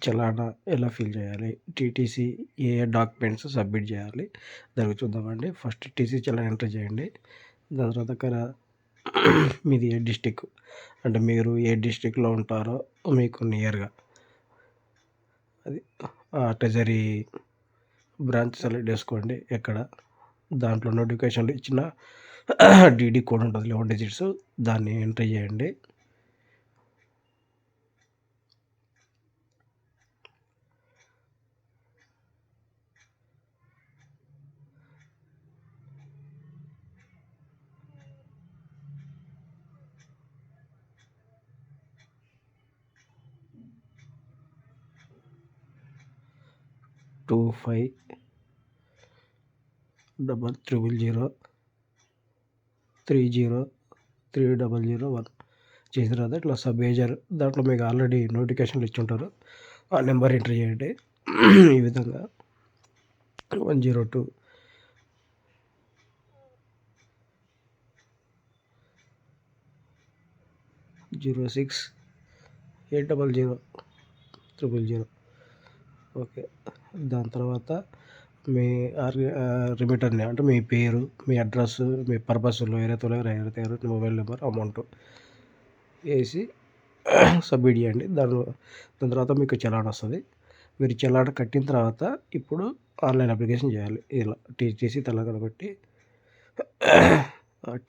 చలానా ఎలా ఫిల్ చేయాలి, టీటీసీ ఏ documents submit చేయాలి దానికి చూద్దామండి. ఫస్ట్ టీసీ చలానా ఎంటర్ చేయండి. దాని తర్వాత మీది ఏ డిస్టిక్ అంటే మీరు ఏ డిస్టిక్లో ఉంటారో మీకు నియర్గా అది ట్రెజరీ బ్రాంచ్ సెలెక్ట్ చేసుకోండి. ఎక్కడ దాంట్లో నోటిఫికేషన్లు ఇచ్చిన డీడీ కోడ్ ఉంటుంది 11 డిజిట్స్, దాన్ని ఎంటర్ చేయండి. టూ 50003030001 చేసిన తర్వాత ఇట్లా సబ్ మేజర్ దాంట్లో మీకు ఆల్రెడీ నోటిఫికేషన్లు ఇచ్చి ఉంటారు. ఆ నెంబర్ ఎంటర్ చేయండి. ఈ విధంగా 102 06 800 000. ఓకే. దాని తర్వాత మీ రిమిటర్ నేమ్ అంటే మీ పేరు, మీ అడ్రస్, మీ purpose lower mobile number, amount వేసి సబ్మిట్ చేయండి. దాని తర్వాత మీకు చలాన్ వస్తుంది. మీరు చలాన్ కట్టిన తర్వాత ఇప్పుడు ఆన్లైన్ అప్లికేషన్ చేయాలి. ఇలా టీటీసీ తెలంగాణ కొట్టి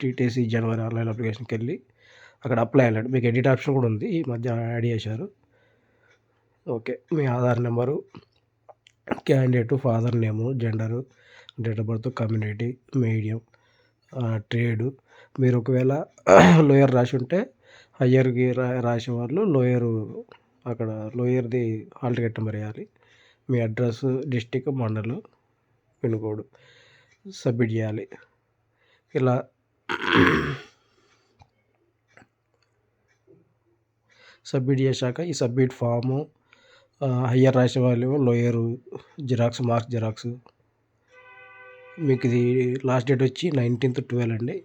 టీటీసీ జనవరి ఆన్లైన్ అప్లికేషన్కి వెళ్ళి అక్కడ అప్లై అయ్యాలండి. మీకు ఎడిట్ ఆప్షన్ కూడా ఉంది, ఈ మధ్య యాడ్ చేశారు. Okay. Me Aadhaar number, candidate, father name, gender, date of birth, community, medium, trade. మీరు ఒకవేళ లోయర్ రాసి ఉంటే హయ్యర్కి రాసే వాళ్ళు లోయరు అక్కడ లోయర్ది హాల్ టికెట్ నెంబర్ వేయాలి. మీ అడ్రస్, డిస్టిక్, మండలు, పిన్ కోడ్ సబ్మిట్ చేయాలి. ఇలా సబ్మిట్ చేశాక ఈ సబ్మిట్ ఫాము హయ్యర్ రాసే వాళ్ళు లోయరు జిరాక్స్, మార్క్స్ జిరాక్స్. మీకు ఇది లాస్ట్ డేట్ వచ్చి 19/12 అండి.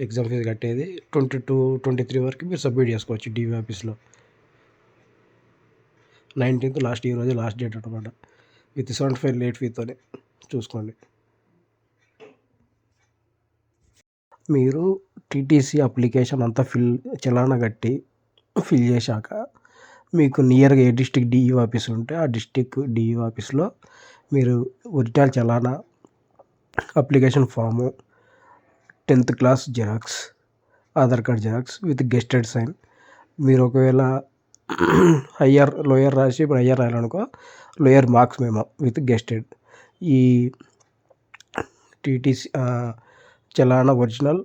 ఎగ్జామ్ ఫీజు కట్టేది 22-23 వరకు మీరు సబ్మిట్ చేసుకోవచ్చు డీవీ ఆఫీస్లో. 19th లాస్ట్, ఈరోజు లాస్ట్ డేట్ అనమాట. విత్ 75 లేట్ ఫీతోనే చూసుకోండి. మీరు టీటీసీ అప్లికేషన్ అంతా చలానా కట్టి ఫిల్ చేశాక మీకు నియర్గా ఏ డిస్టిక్ డిఈఓ ఆఫీస్ ఉంటే ఆ డిస్టిక్ డిఈఓ ఆఫీస్లో మీరు ఒరిజినల్ చలానా, application form, 10th class xerox, Aadhaar card xerox with gazetted sign. మీరు ఒకవేళ లోయర్ రాసి ఇప్పుడు హయ్యర్ రాయాలనుకో lower marks memo with gazetted. ఈ టీటీసీ చలానా original,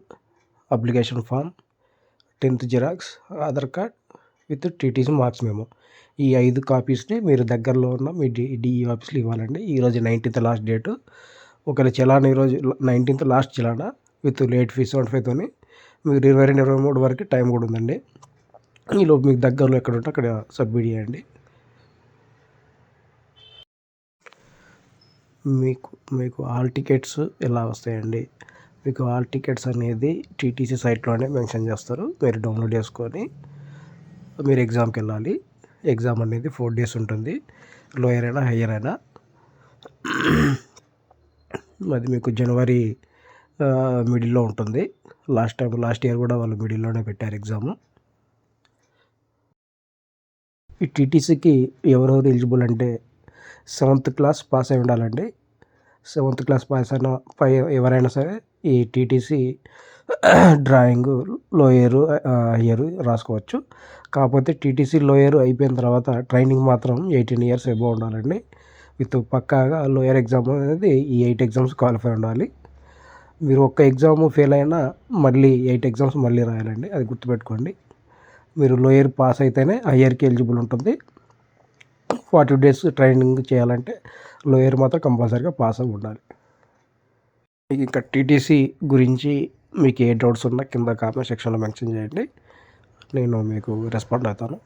application form, 10th xerox, Aadhaar card with TTC marks memo, ఈ 5 కాపీస్ని మీరు దగ్గరలో ఉన్న మీ డిఈ ఆఫీస్లో ఇవ్వాలండి. ఈరోజు 19th లాస్ట్ డేటు. ఒకవేళ చలానా ఈరోజు 19th లాస్ట్ చలానా విత్ లేట్ ఫీజ్ 75తోని మీరు 22-23 వరకు టైం కూడా ఉందండి. ఈలోపు మీకు దగ్గరలో ఎక్కడ ఉంటే అక్కడ సబ్మిట్ చేయండి. మీకు హాల్ టికెట్స్ ఎలా వస్తాయండి? మీకు హాల్ టికెట్స్ అనేది టీటీసీ సైట్లోనే మెన్షన్ చేస్తారు. మీరు డౌన్లోడ్ చేసుకొని మీరు ఎగ్జామ్కి వెళ్ళాలి. ఎగ్జామ్ అనేది 4 days ఉంటుంది, లోయర్ అయినా హయ్యర్ అయినా. అది మీకు జనవరి మిడిల్లో ఉంటుంది. లాస్ట్ ఇయర్ కూడా వాళ్ళు మిడిల్లోనే పెట్టారు ఎగ్జాము. ఈ టీటీసీకి ఎవరెవరు ఎలిజిబుల్ అంటే 7th క్లాస్ పాస్ అయి ఉండాలండి. 7th క్లాస్ పాస్ అయిన ఎవరైనా సరే ఈ టీటీసీ డ్రాయింగ్ లోయరు హయ్యరు రాసుకోవచ్చు. కాకపోతే టీటీసీ లోయర్ అయిపోయిన తర్వాత ట్రైనింగ్ మాత్రం 18 years అబోవ్ ఉండాలండి. విత్ పక్కాగా లోయర్ ఎగ్జామ్ అనేది ఈ 8 exams క్వాలిఫై ఉండాలి. మీరు ఒక్క ఎగ్జామ్ ఫెయిల్ అయినా మళ్ళీ 8 exams మళ్ళీ రాయాలండి, అది గుర్తుపెట్టుకోండి. మీరు లోయర్ పాస్ అయితేనే హయ్యర్కి ఎలిజిబుల్ ఉంటుంది. 40 days ట్రైనింగ్ చేయాలంటే లోయర్ మాత్రం కంపల్సరీగా పాస్ అయి ఉండాలి. ఇంకా టీటీసీ గురించి మీకు ఏ డౌట్స్ ఉన్నా కింద కామెంట్ సెక్షన్లో మెన్షన్ చేయండి, నేను మీకు రెస్పాండ్ అవుతాను.